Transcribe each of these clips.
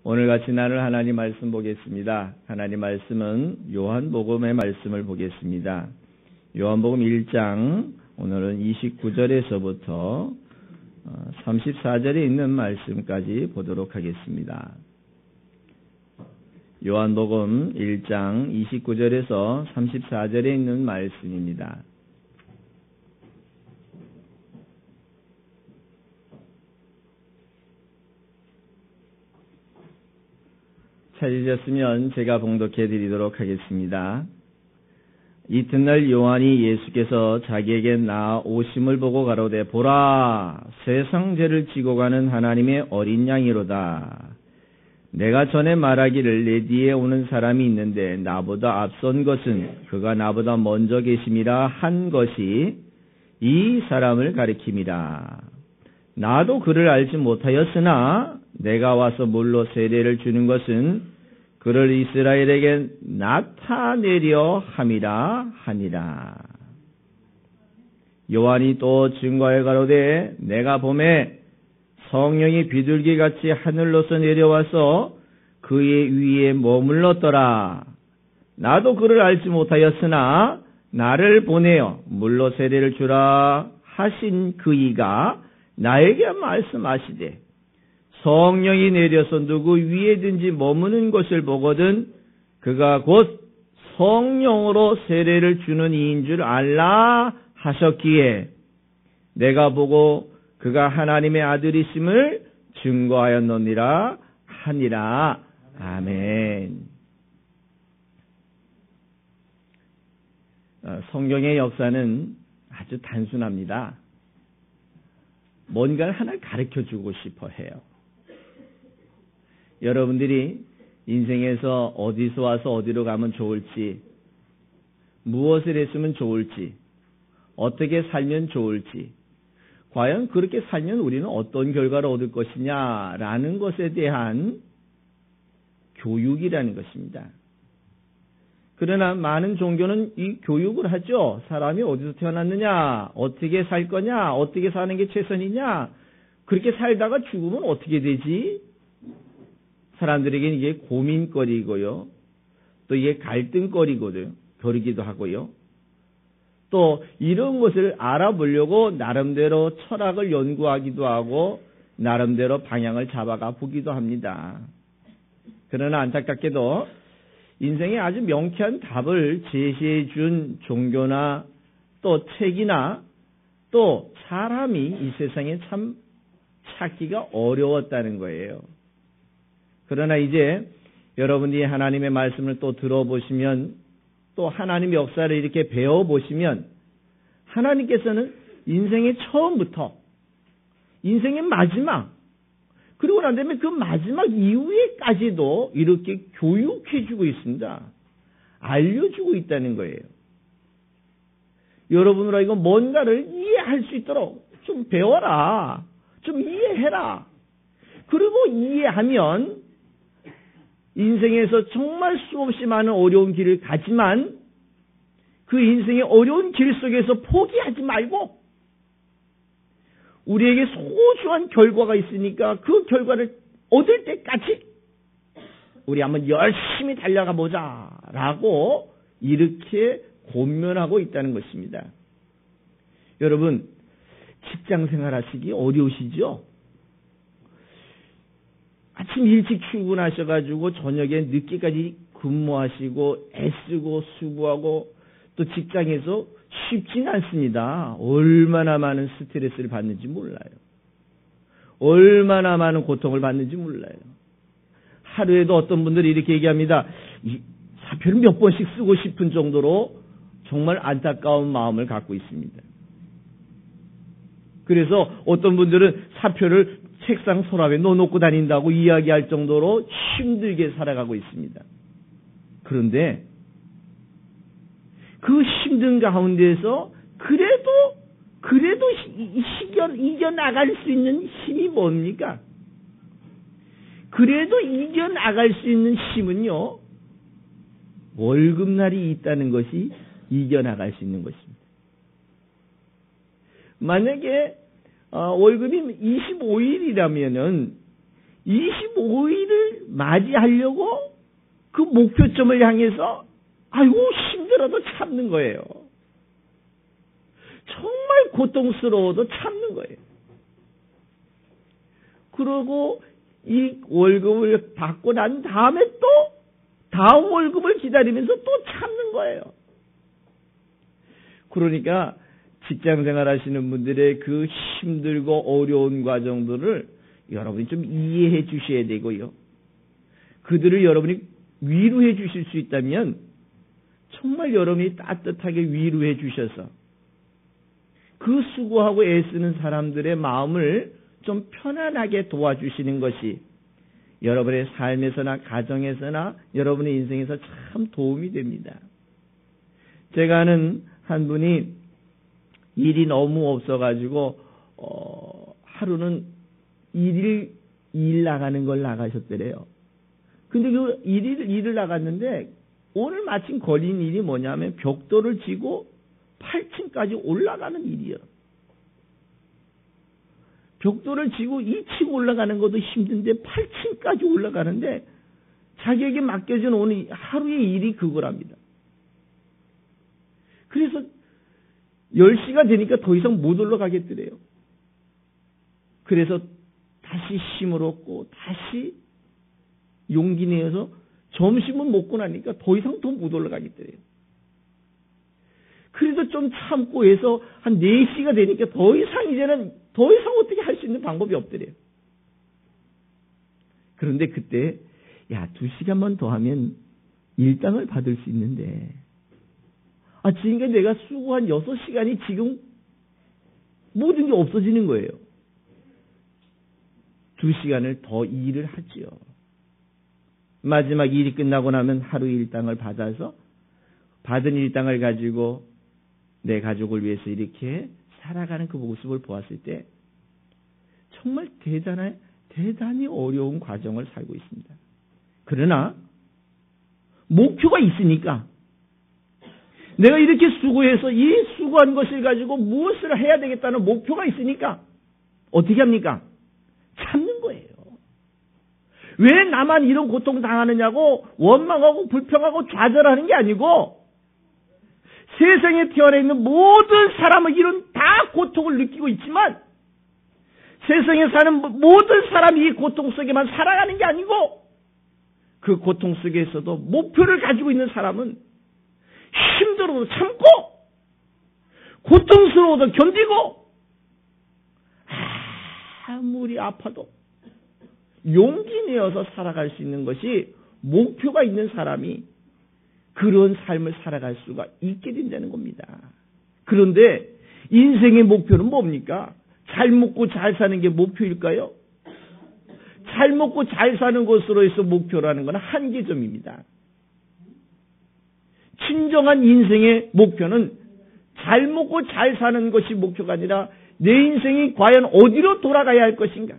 오늘 같이 나눌 하나님 말씀 보겠습니다. 하나님 말씀은 요한복음의 말씀을 보겠습니다. 요한복음 1장 오늘은 29절에서부터 34절에 있는 말씀까지 보도록 하겠습니다. 요한복음 1장 29절에서 34절에 있는 말씀입니다. 찾으셨으면 제가 봉독해 드리도록 하겠습니다. 이튿날 요한이 예수께서 자기에게 나오심을 보고 가로되 보라 세상 죄를 지고 가는 하나님의 어린 양이로다. 내가 전에 말하기를 내 뒤에 오는 사람이 있는데 나보다 앞선 것은 그가 나보다 먼저 계심이라 한 것이 이 사람을 가리킴이라. 나도 그를 알지 못하였으나 내가 와서 물로 세례를 주는 것은 그를 이스라엘에게 나타내려 함이라 하니라. 요한이 또 증거하여 가로되 내가 보매 성령이 비둘기같이 하늘로서 내려와서 그의 위에 머물렀더라. 나도 그를 알지 못하였으나 나를 보내어 물로 세례를 주라 하신 그이가 나에게 말씀하시되 성령이 내려서 누구 위에든지 머무는 것을 보거든 그가 곧 성령으로 세례를 주는 이인 줄 알라 하셨기에 내가 보고 그가 하나님의 아들이심을 증거하였느니라 하니라. 아멘. 성경의 역사는 아주 단순합니다. 뭔가를 하나 가르쳐주고 싶어 해요. 여러분들이 인생에서 어디서 와서 어디로 가면 좋을지, 무엇을 했으면 좋을지, 어떻게 살면 좋을지, 과연 그렇게 살면 우리는 어떤 결과를 얻을 것이냐라는 것에 대한 교육이라는 것입니다. 그러나 많은 종교는 이 교육을 하죠. 사람이 어디서 태어났느냐, 어떻게 살 거냐, 어떻게 사는 게 최선이냐, 그렇게 살다가 죽으면 어떻게 되지? 사람들에게는 이게 고민거리고요. 또 이게 갈등거리거든요. 거리기도 하고요. 또 이런 것을 알아보려고 나름대로 철학을 연구하기도 하고 나름대로 방향을 잡아가 보기도 합니다. 그러나 안타깝게도 인생에 아주 명쾌한 답을 제시해 준 종교나 또 책이나 또 사람이 이 세상에 참 찾기가 어려웠다는 거예요. 그러나 이제 여러분이 하나님의 말씀을 또 들어보시면 또 하나님의 역사를 이렇게 배워보시면 하나님께서는 인생의 처음부터 인생의 마지막 그리고 난 다음에 그 마지막 이후에까지도 이렇게 교육해주고 있습니다. 알려주고 있다는 거예요. 여러분으로 이거 뭔가를 이해할 수 있도록 좀 배워라. 좀 이해해라. 그리고 이해하면 인생에서 정말 수없이 많은 어려운 길을 가지만 그 인생의 어려운 길 속에서 포기하지 말고 우리에게 소중한 결과가 있으니까 그 결과를 얻을 때까지 우리 한번 열심히 달려가 보자라고 이렇게 권면하고 있다는 것입니다. 여러분 직장 생활하시기 어려우시죠? 아침 일찍 출근하셔가지고 저녁에 늦게까지 근무하시고 애쓰고 수고하고 또 직장에서 쉽지는 않습니다. 얼마나 많은 스트레스를 받는지 몰라요. 얼마나 많은 고통을 받는지 몰라요. 하루에도 어떤 분들이 이렇게 얘기합니다. 이 사표를 몇 번씩 쓰고 싶은 정도로 정말 안타까운 마음을 갖고 있습니다. 그래서 어떤 분들은 사표를 책상 서랍에 넣어놓고 다닌다고 이야기할 정도로 힘들게 살아가고 있습니다. 그런데 그 힘든 가운데에서 그래도 이겨나갈 수 있는 힘이 뭡니까? 그래도 이겨나갈 수 있는 힘은요, 월급날이 있다는 것이 이겨나갈 수 있는 것입니다. 만약에 월급이 25일이라면은 25일을 맞이하려고 그 목표점을 향해서 아이고 힘들어도 참는 거예요. 정말 고통스러워도 참는 거예요. 그러고 이 월급을 받고 난 다음에 또 다음 월급을 기다리면서 또 참는 거예요. 그러니까 직장생활 하시는 분들의 그 힘들고 어려운 과정들을 여러분이 좀 이해해 주셔야 되고요. 그들을 여러분이 위로해 주실 수 있다면 정말 여러분이 따뜻하게 위로해 주셔서 그 수고하고 애쓰는 사람들의 마음을 좀 편안하게 도와주시는 것이 여러분의 삶에서나 가정에서나 여러분의 인생에서 참 도움이 됩니다. 제가 아는 한 분이 일이 너무 없어가지고 하루는 일 나가는 걸 나가셨더래요. 근데 그 일을 나갔는데 오늘 마침 걸린 일이 뭐냐면 벽돌을 지고 8층까지 올라가는 일이요. 벽돌을 지고 2층 올라가는 것도 힘든데 8층까지 올라가는데 자기에게 맡겨진 오늘 하루의 일이 그거랍니다. 그래서 10시가 되니까 더 이상 못 올라가겠더래요. 그래서 다시 힘을 얻고 다시 용기 내어서 점심을 먹고 나니까 더 이상 더 못 올라가겠더래요. 그래서 좀 참고 해서 한 4시가 되니까 더 이상 어떻게 할 수 있는 방법이 없더래요. 그런데 그때 2시간만 더 하면 일당을 받을 수 있는데 지금까지 내가 수고한 6시간이 지금 모든 게 없어지는 거예요. 2시간을 더 일을 하지요. 마지막 일이 끝나고 나면 하루 일당을 받아서 받은 일당을 가지고 내 가족을 위해서 이렇게 살아가는 그 모습을 보았을 때 정말 대단히 어려운 과정을 살고 있습니다. 그러나 목표가 있으니까 내가 이렇게 수고해서 이 수고한 것을 가지고 무엇을 해야 되겠다는 목표가 있으니까 어떻게 합니까? 참는 거예요. 왜 나만 이런 고통 당하느냐고 원망하고 불평하고 좌절하는 게 아니고 세상에 태어나 있는 모든 사람은 이런 다 고통을 느끼고 있지만 세상에 사는 모든 사람이 이 고통 속에만 살아가는 게 아니고 그 고통 속에서도 목표를 가지고 있는 사람은 힘들어도 참고 고통스러워도 견디고 아무리 아파도 용기 내어서 살아갈 수 있는 것이 목표가 있는 사람이 그런 삶을 살아갈 수가 있게 된다는 겁니다. 그런데 인생의 목표는 뭡니까? 잘 먹고 잘 사는 게 목표일까요? 잘 먹고 잘 사는 것으로 해서 목표라는 건 한계점입니다. 진정한 인생의 목표는 잘 먹고 잘 사는 것이 목표가 아니라 내 인생이 과연 어디로 돌아가야 할 것인가?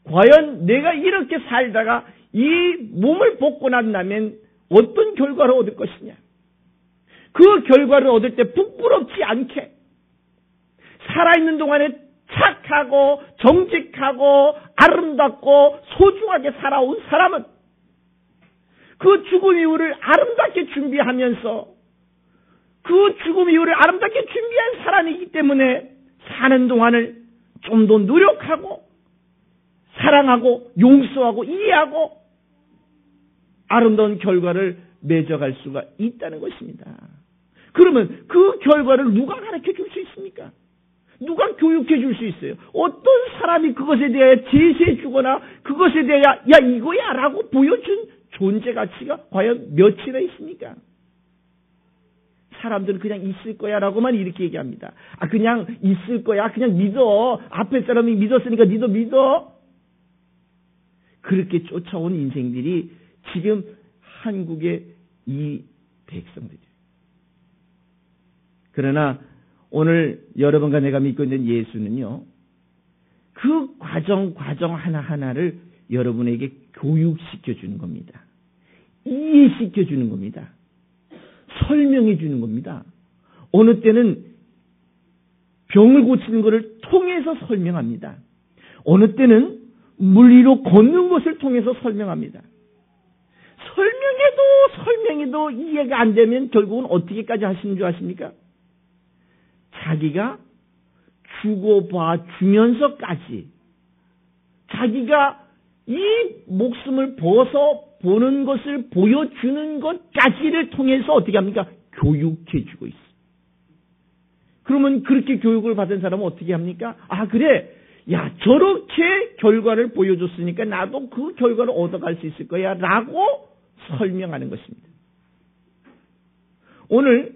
과연 내가 이렇게 살다가 이 몸을 벗고 난다면 어떤 결과를 얻을 것이냐? 그 결과를 얻을 때 부끄럽지 않게 살아있는 동안에 착하고 정직하고 아름답고 소중하게 살아온 사람은 그 죽음 이후를 아름답게 준비하면서 그 죽음 이후를 아름답게 준비한 사람이기 때문에 사는 동안을 좀 더 노력하고 사랑하고 용서하고 이해하고 아름다운 결과를 맺어갈 수가 있다는 것입니다. 그러면 그 결과를 누가 가르쳐 줄 수 있습니까? 누가 교육해 줄 수 있어요? 어떤 사람이 그것에 대하여 제시해 주거나 그것에 대하여 야 이거야 라고 보여준 존재 가치가 과연 몇이나 있습니까? 사람들은 그냥 있을 거야 라고만 이렇게 얘기합니다. 그냥 있을 거야. 그냥 믿어. 앞에 사람이 믿었으니까 니도 믿어. 그렇게 쫓아온 인생들이 지금 한국의 이 백성들이에요. 그러나 오늘 여러분과 내가 믿고 있는 예수는요. 그 과정 하나하나를 여러분에게 교육시켜 주는 겁니다. 이해시켜 주는 겁니다. 설명해 주는 겁니다. 어느 때는 병을 고치는 것을 통해서 설명합니다. 어느 때는 물 위로 걷는 것을 통해서 설명합니다. 설명해도 이해가 안 되면 결국은 어떻게까지 하시는 줄 아십니까? 자기가 죽어봐주면서까지 자기가 이 목숨을 벗어 보는 것을 보여주는 것까지를 통해서 어떻게 합니까? 교육해주고 있습니다. 그러면 그렇게 교육을 받은 사람은 어떻게 합니까? 아, 그래. 야, 저렇게 결과를 보여줬으니까 나도 그 결과를 얻어갈 수 있을 거야 라고 설명하는 것입니다. 오늘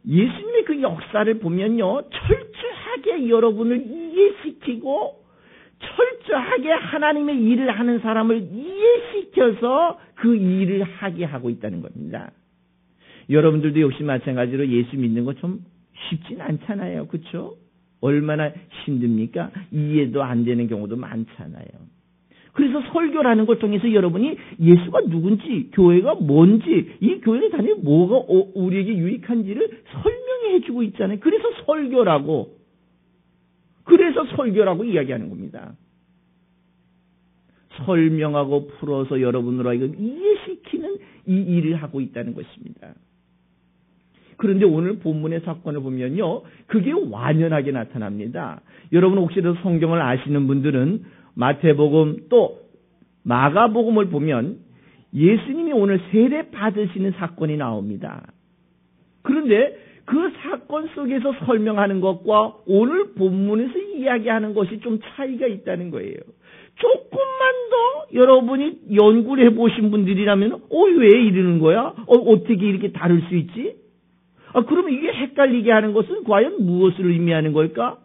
예수님의 그 역사를 보면요, 철저하게 여러분을 이해시키고 철저하게 하나님의 일을 하는 사람을 이해시켜서 그 일을 하게 하고 있다는 겁니다. 여러분들도 역시 마찬가지로 예수 믿는 거 좀 쉽진 않잖아요. 그렇죠? 얼마나 힘듭니까? 이해도 안 되는 경우도 많잖아요. 그래서 설교라는 걸 통해서 여러분이 예수가 누군지, 교회가 뭔지, 이 교회를 다니면 뭐가 우리에게 유익한지를 설명해 주고 있잖아요. 그래서 설교라고 이야기하는 겁니다. 설명하고 풀어서 여러분으로 하여금 이해시키는 이 일을 하고 있다는 것입니다. 그런데 오늘 본문의 사건을 보면요, 그게 완연하게 나타납니다. 여러분 혹시라도 성경을 아시는 분들은 마태복음 또 마가복음을 보면 예수님이 오늘 세례 받으시는 사건이 나옵니다. 그런데 그 사건 속에서 설명하는 것과 오늘 본문에서 이야기하는 것이 좀 차이가 있다는 거예요. 조금만 더 여러분이 연구를 해보신 분들이라면 왜 이러는 거야? 어떻게 이렇게 다를 수 있지? 그러면 이게 헷갈리게 하는 것은 과연 무엇을 의미하는 걸까?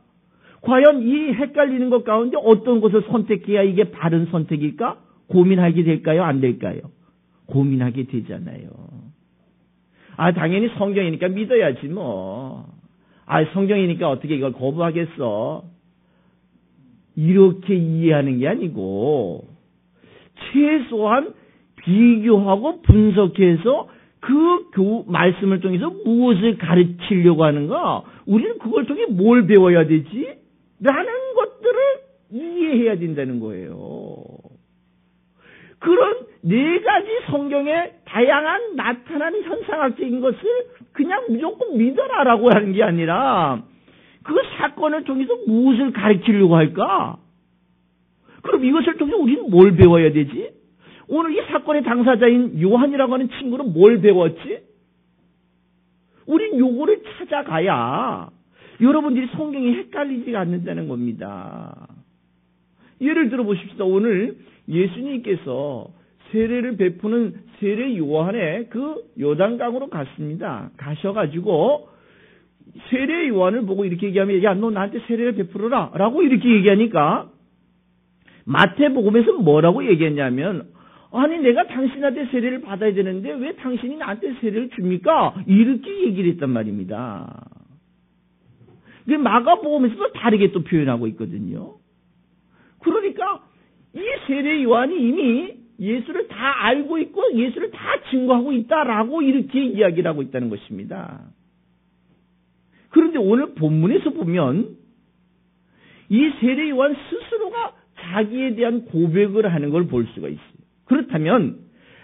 과연 이 헷갈리는 것 가운데 어떤 것을 선택해야 이게 바른 선택일까? 고민하게 될까요? 안 될까요? 고민하게 되잖아요. 당연히 성경이니까 믿어야지 뭐. 성경이니까 어떻게 이걸 거부하겠어? 이렇게 이해하는 게 아니고 최소한 비교하고 분석해서 그 말씀을 통해서 무엇을 가르치려고 하는가? 우리는 그걸 통해 뭘 배워야 되지? 라는 것들을 이해해야 된다는 거예요. 그런 네 가지 성경의 다양한 나타나는 현상학적인 것을 그냥 무조건 믿어라라고 하는 게 아니라 그 사건을 통해서 무엇을 가르치려고 할까? 그럼 이것을 통해서 우리는 뭘 배워야 되지? 오늘 이 사건의 당사자인 요한이라고 하는 친구는 뭘 배웠지? 우린 요거를 찾아가야 여러분들이 성경이 헷갈리지 않는다는 겁니다. 예를 들어 보십시다. 오늘 예수님께서 세례를 베푸는 세례 요한의 그 요단강으로 갔습니다. 가셔가지고 세례 요한을 보고 이렇게 얘기하면 야, 너 나한테 세례를 베풀어라 라고 이렇게 얘기하니까 마태복음에서 뭐라고 얘기했냐면 아니 내가 당신한테 세례를 받아야 되는데 왜 당신이 나한테 세례를 줍니까? 이렇게 얘기를 했단 말입니다. 근데 마가복음에서도 다르게 또 표현하고 있거든요. 그러니까 이 세례 요한이 이미 예수를 다 알고 있고 예수를 다 증거하고 있다라고 이렇게 이야기를 하고 있다는 것입니다. 그런데 오늘 본문에서 보면 이 세례 요한 스스로가 자기에 대한 고백을 하는 걸 볼 수가 있어요. 그렇다면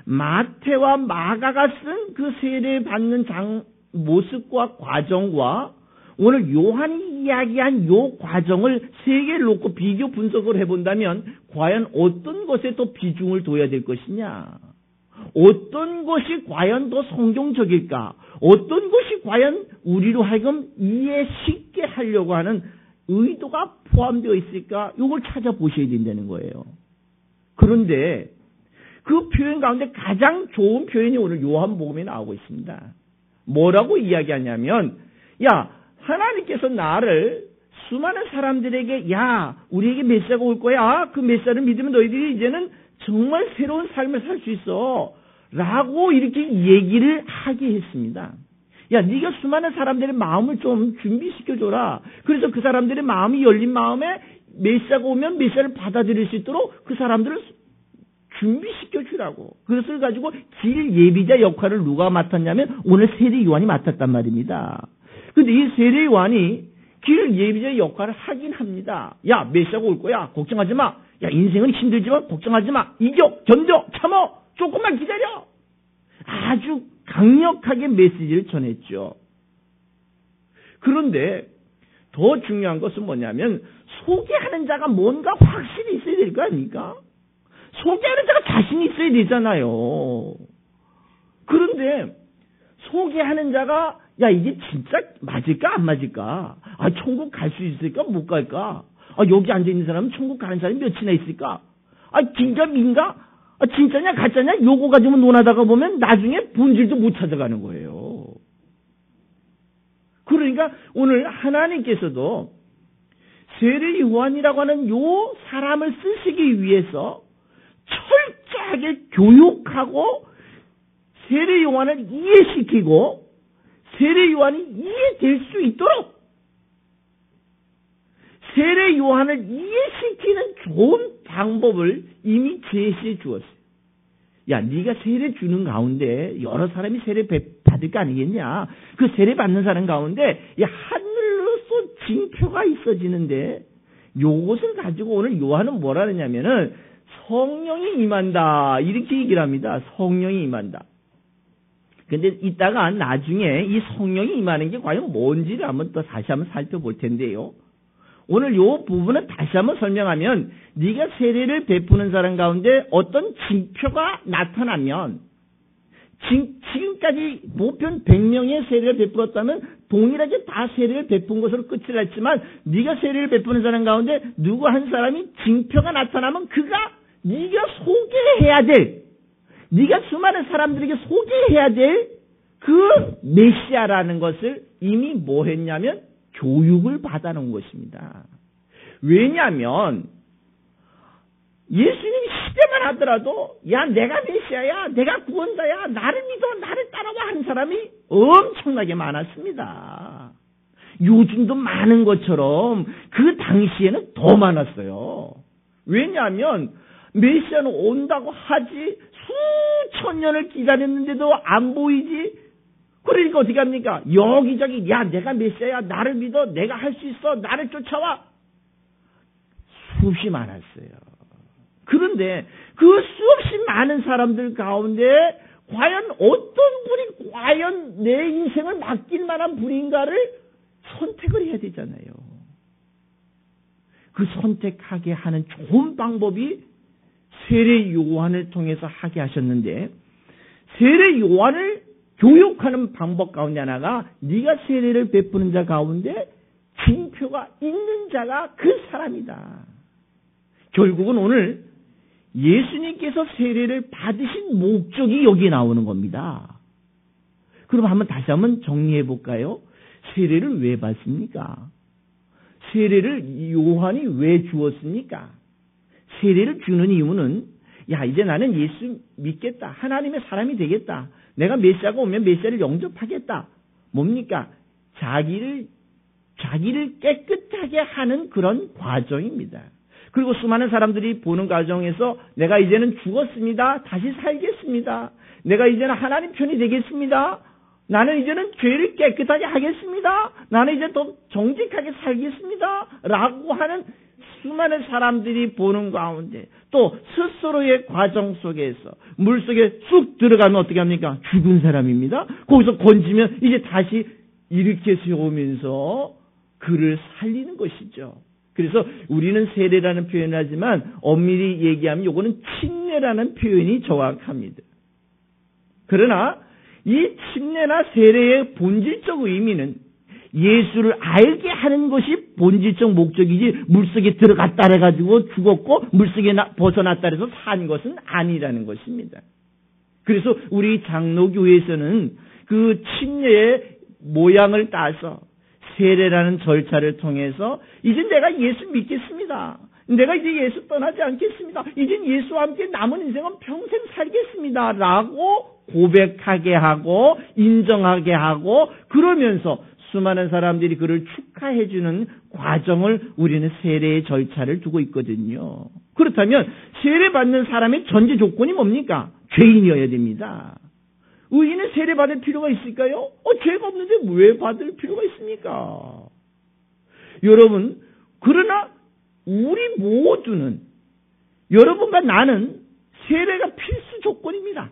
마태와 마가가 쓴 그 세례 받는 모습과 과정과 오늘 요한이 이야기한 요 과정을 세 개를 놓고 비교 분석을 해본다면 과연 어떤 것에 더 비중을 둬야 될 것이냐? 어떤 것이 과연 더 성경적일까? 어떤 것이 과연 우리로 하여금 이해 쉽게 하려고 하는 의도가 포함되어 있을까? 이걸 찾아보셔야 된다는 거예요. 그런데 그 표현 가운데 가장 좋은 표현이 오늘 요한복음에 나오고 있습니다. 뭐라고 이야기하냐면 야, 하나님께서 나를 수많은 사람들에게 야, 우리에게 메시아가 올 거야. 그 메시아를 믿으면 너희들이 이제는 정말 새로운 삶을 살 수 있어. 라고 이렇게 얘기를 하게 했습니다. 야, 네가 수많은 사람들의 마음을 좀 준비시켜줘라. 그래서 그 사람들의 마음이 열린 마음에 메시아가 오면 메시아를 받아들일 수 있도록 그 사람들을 준비시켜주라고. 그것을 가지고 길 예비자 역할을 누가 맡았냐면 오늘 세례 요한이 맡았단 말입니다. 근데 이 세례 요한이 길 예비자 역할을 하긴 합니다. 야, 메시아가 올 거야. 걱정하지 마. 야, 인생은 힘들지만 걱정하지 마. 이겨, 견뎌, 참어, 조금만 기다려. 아주 강력하게 메시지를 전했죠. 그런데 더 중요한 것은 뭐냐면 소개하는 자가 뭔가 확실히 있어야 될 거 아닙니까? 소개하는 자가 자신이 있어야 되잖아요. 그런데 소개하는 자가 야, 이게 진짜 맞을까 안 맞을까? 아, 천국 갈 수 있을까 못 갈까? 아, 여기 앉아있는 사람은 천국 가는 사람이 몇이나 있을까? 아, 진짜 민가? 아, 진짜냐 가짜냐? 요거 가지고 논하다가 보면 나중에 본질도 못 찾아가는 거예요. 그러니까 오늘 하나님께서도 세례 요한이라고 하는 요 사람을 쓰시기 위해서 철저하게 교육하고 세례 요한을 이해시키고 세례 요한이 이해될 수 있도록 세례 요한을 이해시키는 좋은 방법을 이미 제시해 주었어요. 야, 네가 세례 주는 가운데 여러 사람이 세례 받을 거 아니겠냐? 그 세례 받는 사람 가운데 야, 하늘로서 징표가 있어지는데 요것을 가지고 오늘 요한은 뭐라 그러냐면은 성령이 임한다 이렇게 얘기를 합니다. 성령이 임한다. 근데 이따가 나중에 이 성령이 임하는 게 과연 뭔지를 한번 또 다시 한번 살펴볼 텐데요. 오늘 요 부분은 다시 한번 설명하면 네가 세례를 베푸는 사람 가운데 어떤 징표가 나타나면 지금까지 보편 100명의 세례를 베풀었다면 동일하게 다 세례를 베푼 것으로 끝을 냈지만 네가 세례를 베푸는 사람 가운데 누구 한 사람이 징표가 나타나면 그가 네가 소개해야 될 네가 수많은 사람들에게 소개해야 될 그 메시아라는 것을 이미 뭐 했냐면 교육을 받아놓은 것입니다. 왜냐하면 예수님 시대만 하더라도 야, 내가 메시아야, 내가 구원자야, 나를 믿어, 나를 따라와 하는 사람이 엄청나게 많았습니다. 요즘도 많은 것처럼 그 당시에는 더 많았어요. 왜냐하면 메시아는 온다고 하지 수천 년을 기다렸는데도 안 보이지. 그러니까 어떻게 합니까? 여기저기 야, 내가 메시아야, 나를 믿어, 내가 할 수 있어, 나를 쫓아와. 수없이 많았어요. 그런데 그 수없이 많은 사람들 가운데 과연 어떤 분이 과연 내 인생을 맡길 만한 분인가를 선택을 해야 되잖아요. 그 선택하게 하는 좋은 방법이 세례 요한을 통해서 하게 하셨는데 세례 요한을 교육하는 방법 가운데 하나가 네가 세례를 베푸는 자 가운데 징표가 있는 자가 그 사람이다. 결국은 오늘 예수님께서 세례를 받으신 목적이 여기 나오는 겁니다. 그럼 다시 한번 정리해 볼까요? 세례를 왜 받습니까? 세례를 요한이 왜 주었습니까? 세례를 주는 이유는 야, 이제 나는 예수 믿겠다. 하나님의 사람이 되겠다. 내가 메시아가 오면 메시아를 영접하겠다. 뭡니까? 자기를 깨끗하게 하는 그런 과정입니다. 그리고 수많은 사람들이 보는 과정에서 내가 이제는 죽었습니다. 다시 살겠습니다. 내가 이제는 하나님 편이 되겠습니다. 나는 이제는 죄를 깨끗하게 하겠습니다. 나는 이제 더 정직하게 살겠습니다. 라고 하는 수많은 사람들이 보는 가운데 또 스스로의 과정 속에서 물속에 쑥 들어가면 어떻게 합니까? 죽은 사람입니다. 거기서 건지면 이제 다시 일으켜 세우면서 그를 살리는 것이죠. 그래서 우리는 세례라는 표현을 하지만 엄밀히 얘기하면 이거는 침례라는 표현이 정확합니다. 그러나 이 침례나 세례의 본질적 의미는 예수를 알게 하는 것이 본질적 목적이지 물속에 들어갔다 해가지고 죽었고 물속에 벗어났다 해서 산 것은 아니라는 것입니다. 그래서 우리 장로교회에서는 그 침례의 모양을 따서 세례라는 절차를 통해서 이제 내가 예수 믿겠습니다. 내가 이제 예수 떠나지 않겠습니다. 이제 예수와 함께 남은 인생은 평생 살겠습니다. 라고 고백하게 하고 인정하게 하고 그러면서 수많은 사람들이 그를 축하해주는 과정을 우리는 세례의 절차를 두고 있거든요. 그렇다면 세례받는 사람의 전제 조건이 뭡니까? 죄인이어야 됩니다. 의인은 세례받을 필요가 있을까요? 죄가 없는데 왜 받을 필요가 있습니까? 여러분, 그러나 우리 모두는 여러분과 나는 세례가 필수 조건입니다.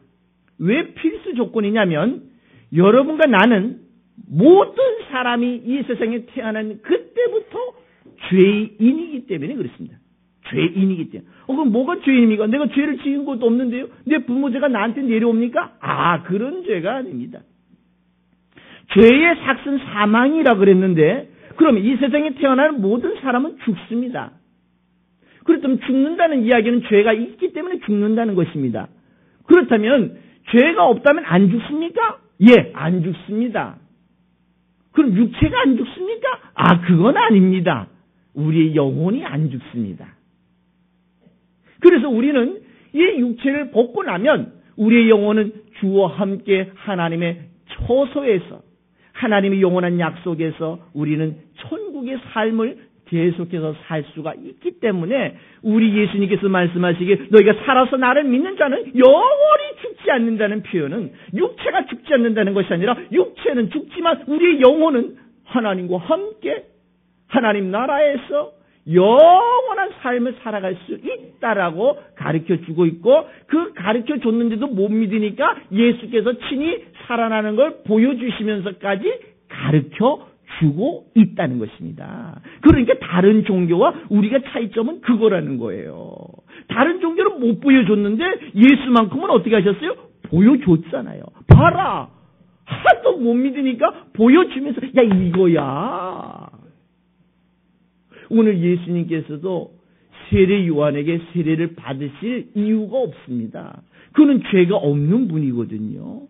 왜 필수 조건이냐면 여러분과 나는 모든 사람이 이 세상에 태어난 그때부터 죄인이기 때문에 그렇습니다. 죄인이기 때문에. 그럼 뭐가 죄인입니까? 내가 죄를 지은 것도 없는데요. 내 부모죄가 나한테 내려옵니까? 그런 죄가 아닙니다. 죄의 삭은 사망이라 그랬는데 그러면 이 세상에 태어나는 모든 사람은 죽습니다. 그렇다면 죽는다는 이야기는 죄가 있기 때문에 죽는다는 것입니다. 그렇다면 죄가 없다면 안 죽습니까? 예, 안 죽습니다. 그럼 육체가 안 죽습니까? 그건 아닙니다. 우리의 영혼이 안 죽습니다. 그래서 우리는 이 육체를 벗고 나면 우리의 영혼은 주와 함께 하나님의 처소에서 하나님의 영원한 약속에서 우리는 천국의 삶을 계속해서 살 수가 있기 때문에 우리 예수님께서 말씀하시기에 너희가 살아서 나를 믿는 자는 영원히 죽지 않는다는 표현은 육체가 죽지 않는다는 것이 아니라 육체는 죽지만 우리의 영혼은 하나님과 함께 하나님 나라에서 영원한 삶을 살아갈 수 있다라고 가르쳐주고 있고 그 가르쳐줬는데도 못 믿으니까 예수께서 친히 살아나는 걸 보여주시면서까지 가르쳐주고 있다는 것입니다. 그러니까 다른 종교와 우리가 차이점은 그거라는 거예요. 다른 종교는 못 보여줬는데 예수만큼은 어떻게 하셨어요? 보여줬잖아요. 봐라. 하도 못 믿으니까 보여주면서 야 이거야. 오늘 예수님께서도 세례 요한에게 세례를 받으실 이유가 없습니다. 그는 죄가 없는 분이거든요.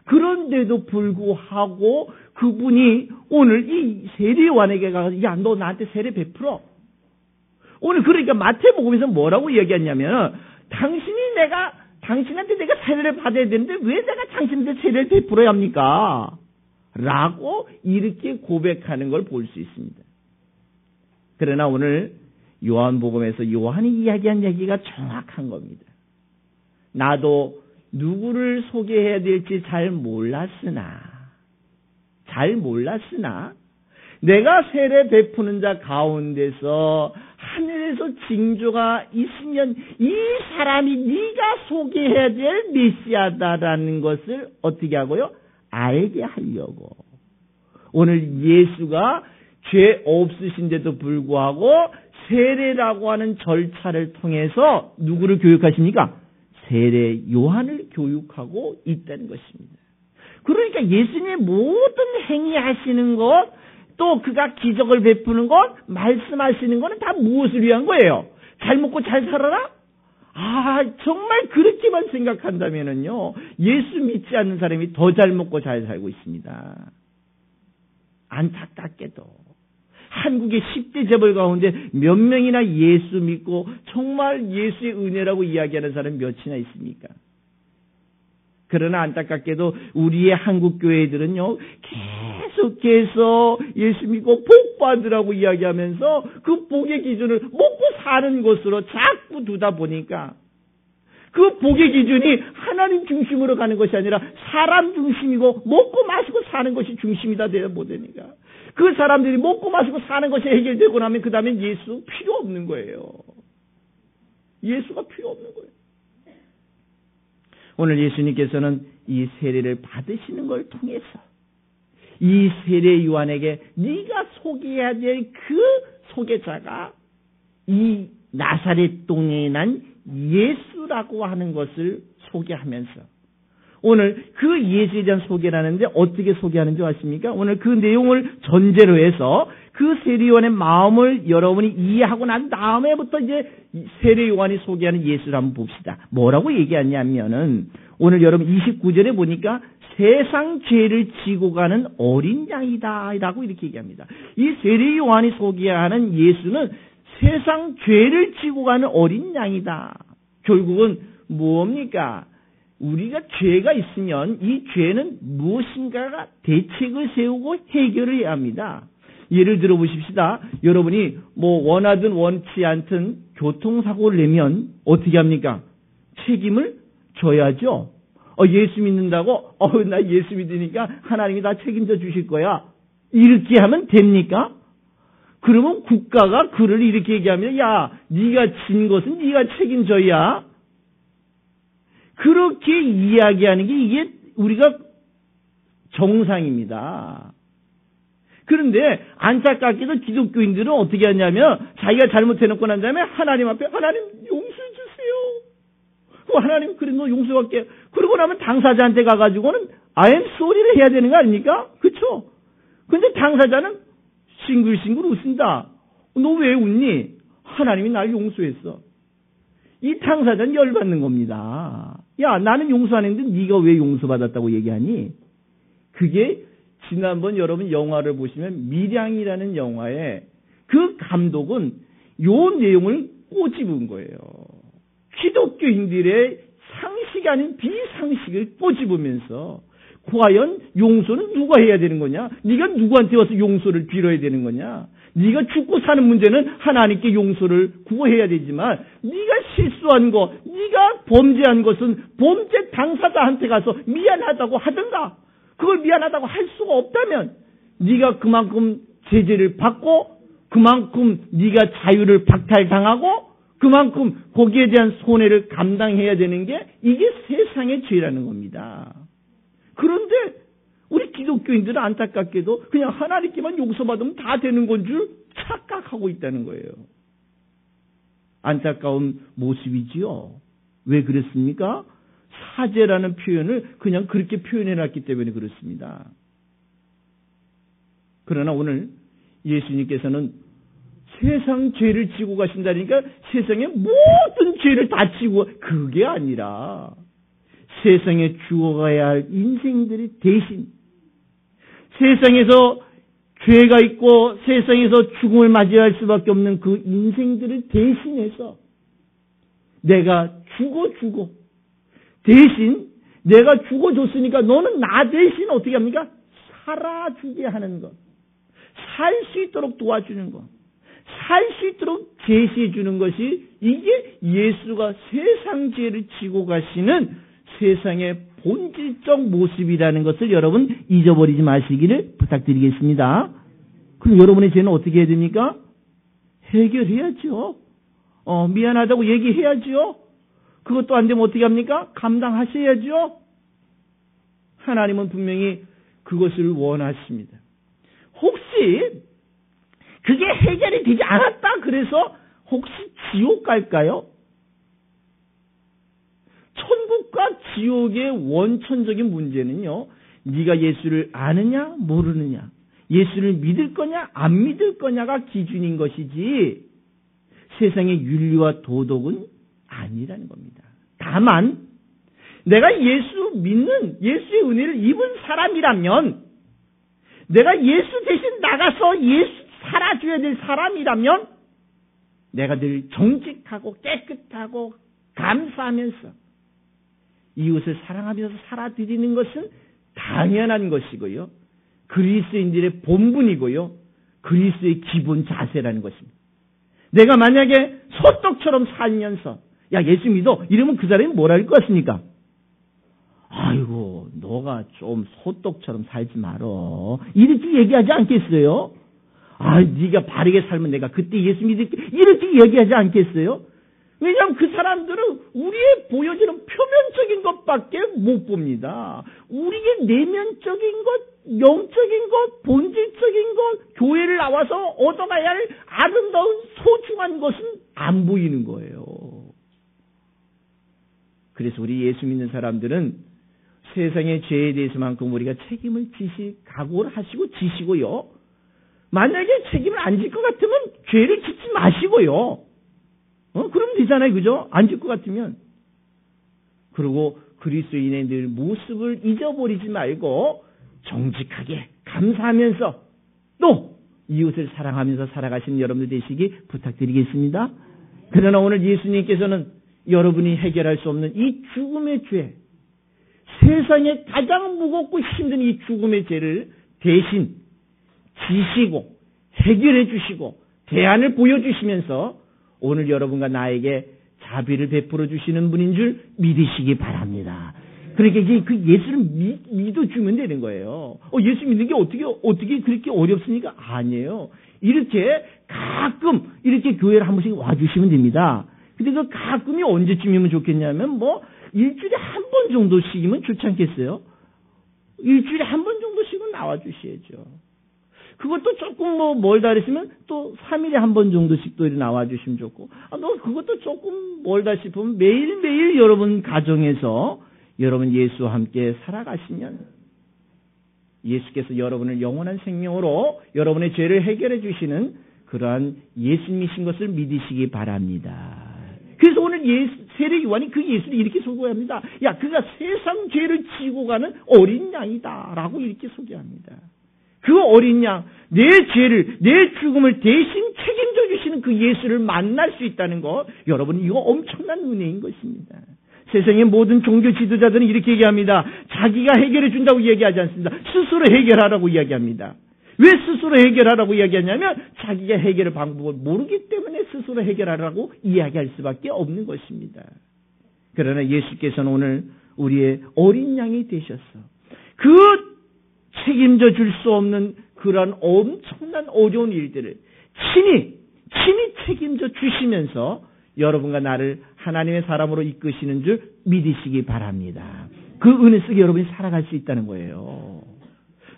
그런데도 불구하고 그분이 오늘 이 세례 요한에게 가서 야, 너 나한테 세례 베풀어. 오늘 그러니까 마태복음에서 뭐라고 얘기했냐면 당신한테 내가 세례를 받아야 되는데 왜 내가 당신한테 세례를 베풀어야 합니까? 라고 이렇게 고백하는 걸 볼 수 있습니다. 그러나 오늘 요한복음에서 요한이 이야기한 얘기가 정확한 겁니다. 나도 누구를 소개해야 될지 잘 몰랐으나 내가 세례 베푸는 자 가운데서 하늘에서 징조가 있으면 이 사람이 네가 소개해야 될 메시아다라는 것을 어떻게 하고요? 알게 하려고. 오늘 예수가 죄 없으신데도 불구하고 세례라고 하는 절차를 통해서 누구를 교육하십니까? 세례 요한을 교육하고 있다는 것입니다. 그러니까 예수님의 모든 행위하시는 것, 또 그가 기적을 베푸는 것, 말씀하시는 것은 다 무엇을 위한 거예요? 잘 먹고 잘 살아라? 정말 그렇게만 생각한다면요, 예수 믿지 않는 사람이 더 잘 먹고 잘 살고 있습니다. 안타깝게도 한국의 10대 재벌 가운데 몇 명이나 예수 믿고 정말 예수의 은혜라고 이야기하는 사람이 몇이나 있습니까? 그러나 안타깝게도 우리의 한국 교회들은요, 계속해서 예수 믿고 복 받으라고 이야기하면서 그 복의 기준을 먹고 사는 것으로 자꾸 두다 보니까 그 복의 기준이 하나님 중심으로 가는 것이 아니라 사람 중심이고 먹고 마시고 사는 것이 중심이다 되어 보되니까 그 사람들이 먹고 마시고 사는 것이 해결되고 나면 그 다음에 예수 필요 없는 거예요. 예수가 필요 없는 거예요. 오늘 예수님께서는 이 세례를 받으시는 걸 통해서 이 세례 요한에게 네가 소개해야 될 그 소개자가 이 나사렛 동네에 난 예수라고 하는 것을 소개하면서 오늘 그 예수에 대한 소개를 하는데 어떻게 소개하는지 아십니까? 오늘 그 내용을 전제로 해서 그 세례 요한의 마음을 여러분이 이해하고 난 다음에부터 이제 세례 요한이 소개하는 예수를 한번 봅시다. 뭐라고 얘기하냐면은 오늘 여러분 29절에 보니까 세상 죄를 지고 가는 어린 양이다 라고 이렇게 얘기합니다. 이 세례 요한이 소개하는 예수는 세상 죄를 지고 가는 어린 양이다. 결국은 뭡니까? 우리가 죄가 있으면 이 죄는 무엇인가가 대책을 세우고 해결을 해야 합니다. 예를 들어 보십시다. 여러분이 원하든 원치 않든 교통사고를 내면 어떻게 합니까? 책임을 져야죠. 예수 믿는다고 나 예수 믿으니까 하나님이 다 책임져 주실 거야. 이렇게 하면 됩니까? 그러면 국가가 그를 이렇게 얘기하면 야, 네가 진 것은 네가 책임져야. 그렇게 이야기하는 게 이게 우리가 정상입니다. 그런데 안타깝게도 기독교인들은 어떻게 하냐면 자기가 잘못해놓고 난 다음에 하나님 앞에 하나님 용서해 주세요. 하나님 그래 너 용서할게. 그러고 나면 당사자한테 가가지고는 I am sorry를 해야 되는 거 아닙니까? 그렇죠? 근데 당사자는 싱글싱글 웃습니다. 너 왜 웃니? 하나님이 날 용서했어. 이 당사자는 열받는 겁니다. 야, 나는 용서 안 했는데 네가 왜 용서받았다고 얘기하니? 그게 지난번 여러분 영화를 보시면 밀양이라는 영화에 그 감독은 요 내용을 꼬집은 거예요. 기독교인들의 상식이 아닌 비상식을 꼬집으면서 과연 용서는 누가 해야 되는 거냐? 네가 누구한테 와서 용서를 빌어야 되는 거냐? 네가 죽고 사는 문제는 하나님께 용서를 구해야 되지만 네가 실수한 거, 네가 범죄한 것은 범죄 당사자한테 가서 미안하다고 하든가 그걸 미안하다고 할 수가 없다면 네가 그만큼 제재를 받고 그만큼 네가 자유를 박탈당하고 그만큼 거기에 대한 손해를 감당해야 되는 게 이게 세상의 죄라는 겁니다. 그런데 우리 기독교인들은 안타깝게도 그냥 하나님께만 용서받으면 다 되는 건 줄 착각하고 있다는 거예요. 안타까운 모습이지요. 왜 그랬습니까? 사죄라는 표현을 그냥 그렇게 표현해놨기 때문에 그렇습니다. 그러나 오늘 예수님께서는 세상 죄를 지고 가신다니까 세상의 모든 죄를 다 지고 그게 아니라 세상에 죽어가야 할 인생들이 대신 세상에서 죄가 있고 세상에서 죽음을 맞이할 수밖에 없는 그 인생들을 대신해서 내가 죽어 대신 내가 죽어줬으니까 너는 나 대신 어떻게 합니까? 살아주게 하는 것. 살 수 있도록 도와주는 것. 살 수 있도록 제시해 주는 것이 이게 예수가 세상 죄를 지고 가시는 세상의 본질적 모습이라는 것을 여러분 잊어버리지 마시기를 부탁드리겠습니다. 그럼 여러분의 죄는 어떻게 해야 됩니까? 해결해야죠. 미안하다고 얘기해야죠. 그것도 안 되면 어떻게 합니까? 감당하셔야죠. 하나님은 분명히 그것을 원하십니다. 혹시 그게 해결이 되지 않았다 그래서 혹시 지옥 갈까요? 천국과 지옥의 원천적인 문제는요. 네가 예수를 아느냐 모르느냐 예수를 믿을 거냐 안 믿을 거냐가 기준인 것이지 세상의 윤리와 도덕은 아니라는 겁니다. 다만 내가 예수 믿는 예수의 은혜를 입은 사람이라면 내가 예수 대신 나가서 예수 살아줘야 될 사람이라면 내가 늘 정직하고 깨끗하고 감사하면서 이웃을 사랑하면서 살아드리는 것은 당연한 것이고요. 그리스도인들의 본분이고요. 그리스도의 기본 자세라는 것입니다. 내가 만약에 소떡처럼 살면서 야 예수 믿어 이러면 그 사람이 뭐라 할 것 같습니까? 아이고 너가 좀 소떡처럼 살지 말어 이렇게 얘기하지 않겠어요? 아 네가 바르게 살면 내가 그때 예수 믿을게 이렇게 얘기하지 않겠어요? 왜냐하면 그 사람들은 우리의 보여지는 표면적인 것밖에 못 봅니다. 우리의 내면적인 것, 영적인 것, 본질적인 것, 교회를 나와서 얻어가야 할 아름다운 소중한 것은 안 보이는 거예요. 그래서 우리 예수 믿는 사람들은 세상의 죄에 대해서만큼 우리가 책임을 지실 각오를 하시고 지시고요. 만약에 책임을 안 질 것 같으면 죄를 짓지 마시고요. 그럼 되잖아요. 그죠? 안 질 것 같으면. 그리고 그리스도인의 늘 모습을 잊어버리지 말고 정직하게 감사하면서 또 이웃을 사랑하면서 살아가시는 여러분들 되시기 부탁드리겠습니다. 그러나 오늘 예수님께서는 여러분이 해결할 수 없는 이 죽음의 죄, 세상에 가장 무겁고 힘든 이 죽음의 죄를 대신 지시고 해결해 주시고 대안을 보여주시면서 오늘 여러분과 나에게 자비를 베풀어 주시는 분인 줄 믿으시기 바랍니다. 그러니까 이제 그 예수를 믿어주면 되는 거예요. 예수 믿는 게 어떻게 그렇게 어렵습니까? 아니에요. 이렇게 가끔 이렇게 교회를 한 번씩 와주시면 됩니다. 근데 그 가끔이 언제쯤이면 좋겠냐면 일주일에 한 번 정도씩이면 좋지 않겠어요? 일주일에 한 번 정도씩은 나와주셔야죠. 그것도 조금 멀다 그랬으면 또 3일에 한 번 정도씩 또 나와주시면 좋고, 그것도 조금 멀다 싶으면 매일매일 여러분 가정에서 여러분 예수와 함께 살아가시면 예수께서 여러분을 영원한 생명으로 여러분의 죄를 해결해 주시는 그러한 예수님이신 것을 믿으시기 바랍니다. 그래서 오늘 세례 요한이 그 예수를 이렇게 소개합니다. 그가 세상 죄를 지고 가는 어린 양이다 라고 이렇게 소개합니다. 그 어린 양, 내 죄를, 내 죽음을 대신 책임져 주시는 그 예수를 만날 수 있다는 것, 여러분 이거 엄청난 은혜인 것입니다. 세상의 모든 종교 지도자들은 이렇게 얘기합니다. 자기가 해결해 준다고 얘기하지 않습니다. 스스로 해결하라고 이야기합니다. 왜 스스로 해결하라고 이야기하냐면 자기가 해결의 방법을 모르기 때문에 스스로 해결하라고 이야기할 수밖에 없는 것입니다. 그러나 예수께서는 오늘 우리의 어린 양이 되셔서 그 책임져 줄 수 없는 그러한 엄청난 어려운 일들을 친히 책임져 주시면서 여러분과 나를 하나님의 사람으로 이끄시는 줄 믿으시기 바랍니다. 그 은혜 속에 여러분이 살아갈 수 있다는 거예요.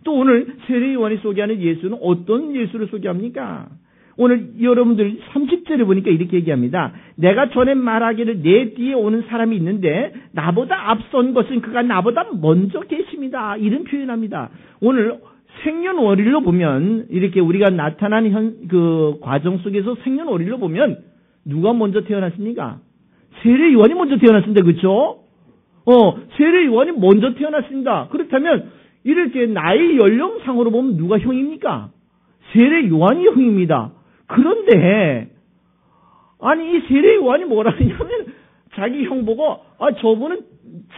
또 오늘 세례 요한이 소개하는 예수는 어떤 예수를 소개합니까? 오늘 여러분들 30절에 보니까 이렇게 얘기합니다. 내가 전에 말하기를 내 뒤에 오는 사람이 있는데 나보다 앞선 것은 그가 나보다 먼저 계십니다. 이런 표현합니다. 오늘 생년월일로 보면 이렇게 우리가 나타난 그 과정 속에서 생년월일로 보면 누가 먼저 태어났습니까? 세례 요한이 먼저 태어났습니다. 그렇죠? 세례 요한이 먼저 태어났습니다. 그렇다면 이렇게 나이 연령상으로 보면 누가 형입니까? 세례 요한이 형입니다. 그런데 아니 이 세례 요한이 뭐라 하냐면 자기 형 보고 저분은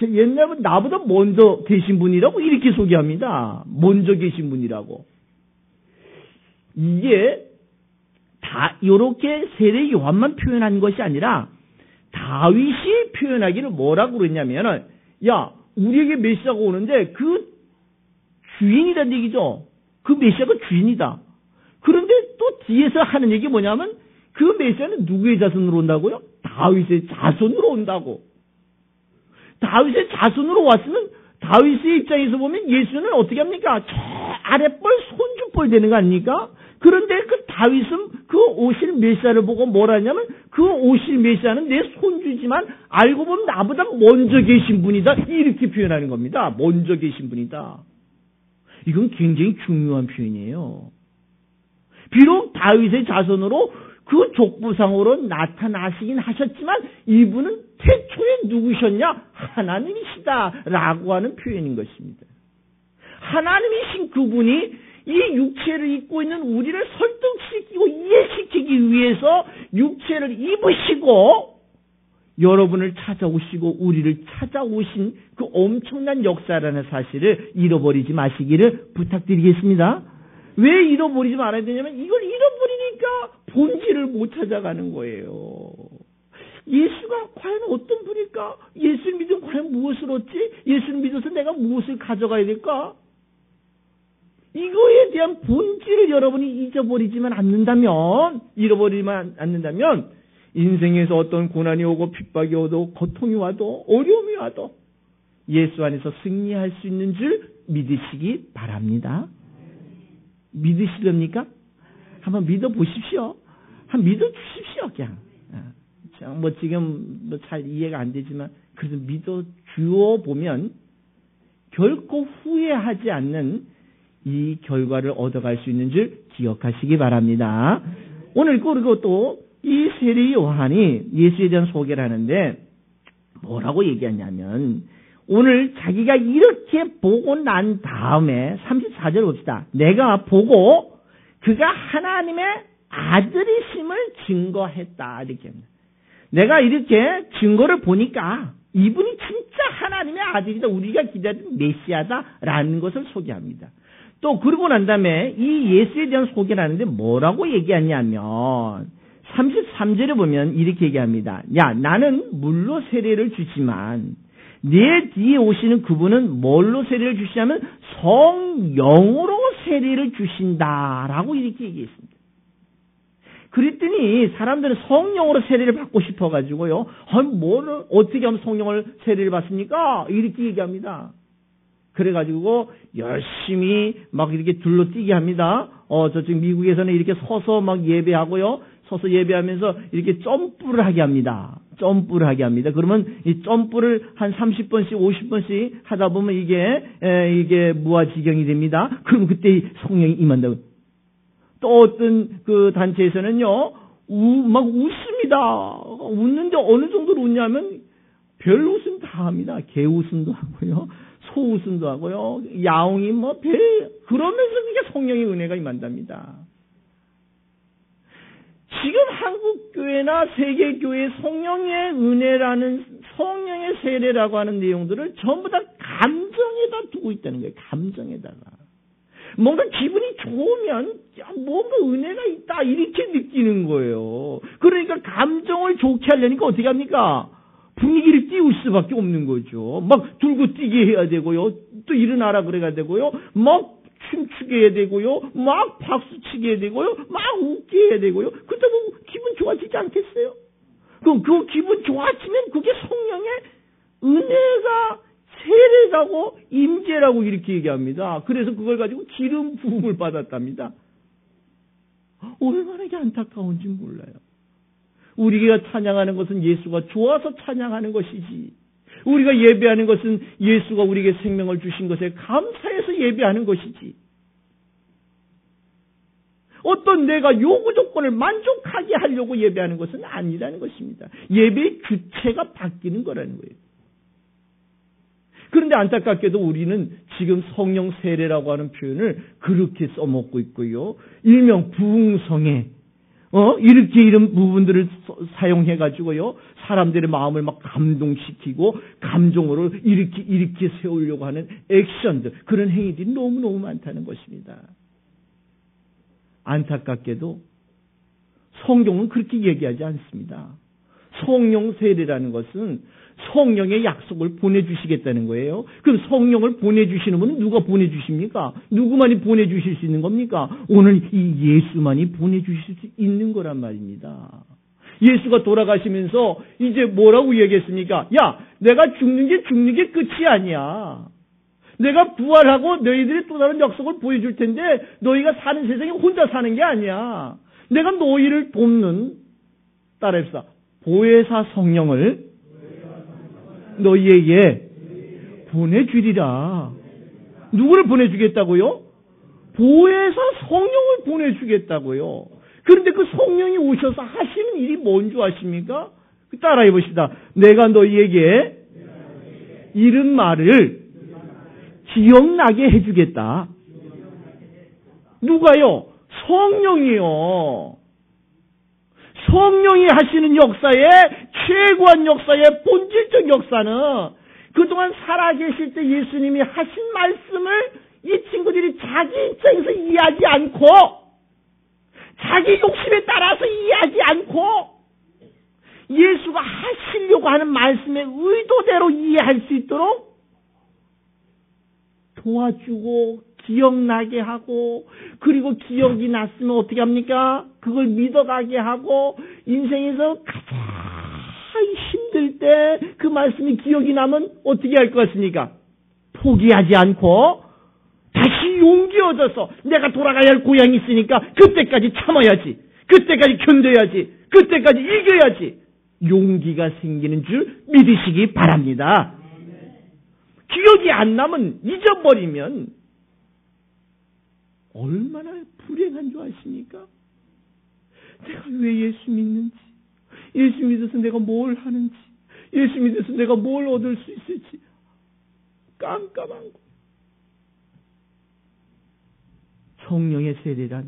옛날부터 나보다 먼저 계신 분이라고 이렇게 소개합니다. 먼저 계신 분이라고. 이게 다 이렇게 세례 요한만 표현한 것이 아니라 다윗이 표현하기를 뭐라고 그랬냐면은 우리에게 메시아가 오는데 그 주인이라는 얘기죠. 그 메시아가 주인이다. 그런데 또 뒤에서 하는 얘기 뭐냐면 그 메시아는 누구의 자손으로 온다고요? 다윗의 자손으로 온다고. 다윗의 자손으로 왔으면 다윗의 입장에서 보면 예수는 어떻게 합니까? 저 아랫벌 손주뻘 되는 거 아닙니까? 그런데 그 다윗은 그 오실 메시아를 보고 뭐라 하냐면 그 오실 메시아는 내 손주지만 알고 보면 나보다 먼저 계신 분이다. 이렇게 표현하는 겁니다. 먼저 계신 분이다. 이건 굉장히 중요한 표현이에요. 비록 다윗의 자손으로 그 족부상으로 나타나시긴 하셨지만 이분은 태초에 누구셨냐? 하나님이시다 라고 하는 표현인 것입니다. 하나님이신 그분이 이 육체를 입고 있는 우리를 설득시키고 이해시키기 위해서 육체를 입으시고 여러분을 찾아오시고 우리를 찾아오신 그 엄청난 역사라는 사실을 잃어버리지 마시기를 부탁드리겠습니다. 왜 잃어버리지 말아야 되냐면 이걸 잃어버리니까 본질을 못 찾아가는 거예요. 예수가 과연 어떤 분일까? 예수를 믿으면 과연 무엇을 얻지? 예수를 믿어서 내가 무엇을 가져가야 될까? 이거에 대한 본질을 여러분이 잊어버리지만 않는다면, 잃어버리지만 않는다면 인생에서 어떤 고난이 오고 핍박이 오고 고통이 와도 어려움이 와도 예수 안에서 승리할 수 있는 줄 믿으시기 바랍니다. 믿으시렵니까? 한번 믿어보십시오. 한번 믿어주십시오. 그냥 지금 잘 이해가 안 되지만 그래도 믿어주어 보면 결코 후회하지 않는 이 결과를 얻어갈 수 있는 줄 기억하시기 바랍니다. 오늘 그리고 또 이 세례 요한이 예수에 대한 소개를 하는데 뭐라고 얘기하냐면 오늘 자기가 이렇게 보고 난 다음에 34절 봅시다. 내가 보고 그가 하나님의 아들이심을 증거했다. 이렇게 합니다. 내가 이렇게 증거를 보니까 이분이 진짜 하나님의 아들이다. 우리가 기다리는 메시아다라는 것을 소개합니다. 또 그러고 난 다음에 이 예수에 대한 소개를 하는데 뭐라고 얘기하냐면 33절에 보면 이렇게 얘기합니다. 나는 물로 세례를 주지만 내 뒤에 오시는 그분은 뭘로 세례를 주시냐면 성령으로 세례를 주신다라고 이렇게 얘기했습니다. 그랬더니 사람들은 성령으로 세례를 받고 싶어가지고요. 뭐를 어떻게 하면 성령을 세례를 받습니까? 이렇게 얘기합니다. 그래가지고 열심히 막 이렇게 둘러뛰게 합니다. 저쪽 미국에서는 이렇게 서서 막 예배하고요. 서서 예배하면서 이렇게 점프를 하게 합니다. 점프를 하게 합니다. 그러면 이 점프를 한 30번씩 50번씩 하다 보면 이게 무아지경이 됩니다. 그럼 그때 성령이 임한다고. 또 어떤 그 단체에서는요, 막 웃습니다. 웃는데 어느 정도로 웃냐면 별 웃음 다 합니다. 개 웃음도 하고요. 소 웃음도 하고요. 야옹이 그러면서 그게 성령의 은혜가 임한답니다. 지금 한국교회나 세계교회 성령의 은혜라는 성령의 세례라고 하는 내용들을 전부 다 감정에다 두고 있다는 거예요. 감정에다가. 뭔가 기분이 좋으면 뭔가 은혜가 있다 이렇게 느끼는 거예요. 그러니까 감정을 좋게 하려니까 어떻게 합니까? 분위기를 띄울 수밖에 없는 거죠. 막 들고 뛰게 해야 되고요. 또 일어나라 그래야 되고요. 막 춤추게 해야 되고요. 막 박수 치게 해야 되고요. 막 웃게 해야 되고요. 그러다 보면 기분 좋아지지 않겠어요? 그럼 그 기분 좋아지면 그게 성령의 은혜가 세례라고 임재라고 이렇게 얘기합니다. 그래서 그걸 가지고 기름 부음을 받았답니다. 얼마나 이게 안타까운지 몰라요. 우리가 찬양하는 것은 예수가 좋아서 찬양하는 것이지. 우리가 예배하는 것은 예수가 우리에게 생명을 주신 것에 감사해서 예배하는 것이지. 어떤 내가 요구 조건을 만족하게 하려고 예배하는 것은 아니라는 것입니다. 예배의 주체가 바뀌는 거라는 거예요. 그런데 안타깝게도 우리는 지금 성령 세례라고 하는 표현을 그렇게 써먹고 있고요. 일명 부흥성애, 이렇게 이런 부분들을 사용해가지고요. 사람들의 마음을 막 감동시키고 감정으로 이렇게 세우려고 하는 액션들, 그런 행위들이 너무너무 많다는 것입니다. 안타깝게도 성경은 그렇게 얘기하지 않습니다. 성령 세례라는 것은 성령의 약속을 보내주시겠다는 거예요. 그럼 성령을 보내주시는 분은 누가 보내주십니까? 누구만이 보내주실 수 있는 겁니까? 오늘 이 예수만이 보내주실 수 있는 거란 말입니다. 예수가 돌아가시면서 이제 뭐라고 얘기했습니까? 야, 내가 죽는 게 끝이 아니야. 내가 부활하고 너희들이 또 다른 약속을 보여줄 텐데 너희가 사는 세상에 혼자 사는 게 아니야. 내가 너희를 돕는, 따라합시다, 보혜사 성령을 너희에게 보내주리라. 누구를 보내주겠다고요? 보혜사 성령을 보내주겠다고요. 그런데 그 성령이 오셔서 하시는 일이 뭔 줄 아십니까? 따라해 봅시다. 내가 너희에게 이런 말을 기억나게 해주겠다. 누가요? 성령이요. 성령이 하시는 역사의 최고한 역사의 본질적 역사는 그동안 살아계실 때 예수님이 하신 말씀을 이 친구들이 자기 입장에서 이해하지 않고 자기 욕심에 따라서 이해하지 않고 예수가 하시려고 하는 말씀의 의도대로 이해할 수 있도록 도와주고 기억나게 하고, 그리고 기억이 났으면 어떻게 합니까? 그걸 믿어가게 하고, 인생에서 가장 힘들 때 그 말씀이 기억이 나면 어떻게 할 것 같습니까? 포기하지 않고 다시 용기 얻어서 내가 돌아가야 할 고향이 있으니까 그때까지 참아야지, 그때까지 견뎌야지, 그때까지 이겨야지, 용기가 생기는 줄 믿으시기 바랍니다. 기억이 안 나면, 잊어버리면 얼마나 불행한 줄 아십니까? 내가 왜 예수 믿는지, 예수 믿어서 내가 뭘 하는지, 예수 믿어서 내가 뭘 얻을 수 있을지 깜깜한 거. 성령의 세례란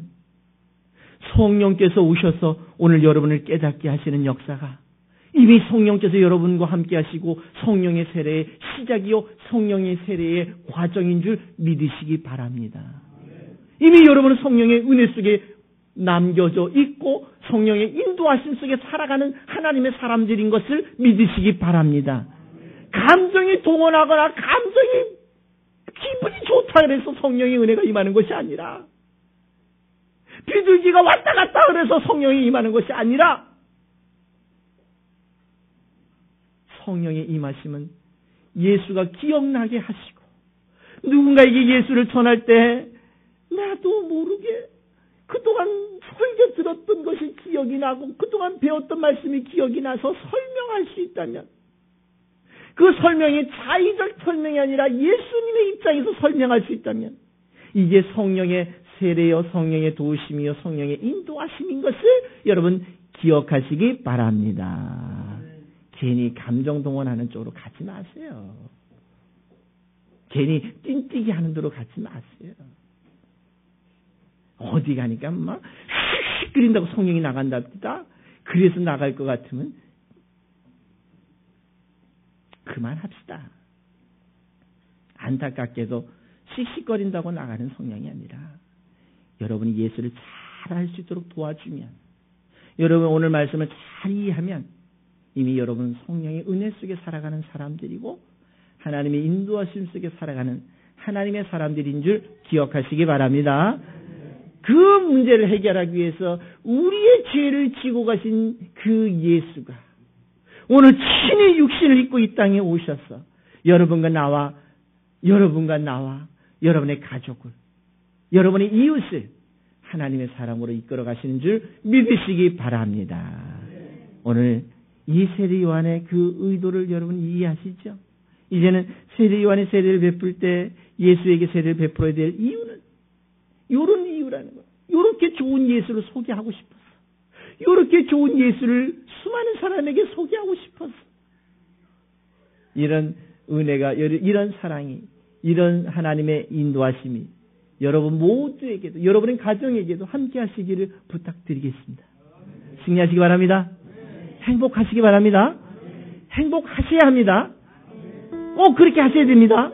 성령께서 오셔서 오늘 여러분을 깨닫게 하시는 역사가 이미 성령께서 여러분과 함께 하시고 성령의 세례의 시작이요 성령의 세례의 과정인 줄 믿으시기 바랍니다. 이미 여러분은 성령의 은혜 속에 남겨져 있고 성령의 인도하심 속에 살아가는 하나님의 사람들인 것을 믿으시기 바랍니다. 감정이 동원하거나 감정이 기분이 좋다 그래서 성령의 은혜가 임하는 것이 아니라, 비둘기가 왔다 갔다 그래서 성령이 임하는 것이 아니라, 성령의 임하심은 예수가 기억나게 하시고, 누군가에게 예수를 전할 때 나도 모르게 그동안 설교 들었던 것이 기억이 나고 그동안 배웠던 말씀이 기억이 나서 설명할 수 있다면, 그 설명이 자의적 설명이 아니라 예수님의 입장에서 설명할 수 있다면, 이게 성령의 세례요, 성령의 도우심이요, 성령의 인도하심인 것을 여러분 기억하시기 바랍니다. 괜히 감정 동원하는 쪽으로 가지 마세요. 괜히 띵뛰기 하는 데로 가지 마세요. 어디 가니까 막 휙휙 끓인다고 성령이 나간답니다. 그래서 나갈 것 같으면 그만합시다. 안타깝게도 씩씩거린다고 나가는 성령이 아니라, 여러분이 예수를 잘 알 수 있도록 도와주면, 여러분 오늘 말씀을 잘 이해하면 이미 여러분 성령의 은혜 속에 살아가는 사람들이고 하나님의 인도하심 속에 살아가는 하나님의 사람들인 줄 기억하시기 바랍니다. 그 문제를 해결하기 위해서 우리의 죄를 지고 가신 그 예수가 오늘 친히 육신을 입고 이 땅에 오셔서 여러분과 나와, 여러분의 가족을, 여러분의 이웃을 하나님의 사랑으로 이끌어 가시는 줄 믿으시기 바랍니다. 오늘 이 세례 요한의 그 의도를 여러분 이해하시죠? 이제는 세례 요한의 세례를 베풀 때 예수에게 세례를 베풀어야 될 이유는 이런 이유라는 거예요. 이렇게 좋은 예수를 소개하고 싶었어. 이렇게 좋은 예수를 수많은 사람에게 소개하고 싶었어. 이런 은혜가, 이런 사랑이, 이런 하나님의 인도하심이 여러분 모두에게도, 여러분의 가정에게도 함께 하시기를 부탁드리겠습니다. 승리하시기 바랍니다. 행복하시기 바랍니다. 행복하셔야 합니다. 꼭 그렇게 하셔야 됩니다.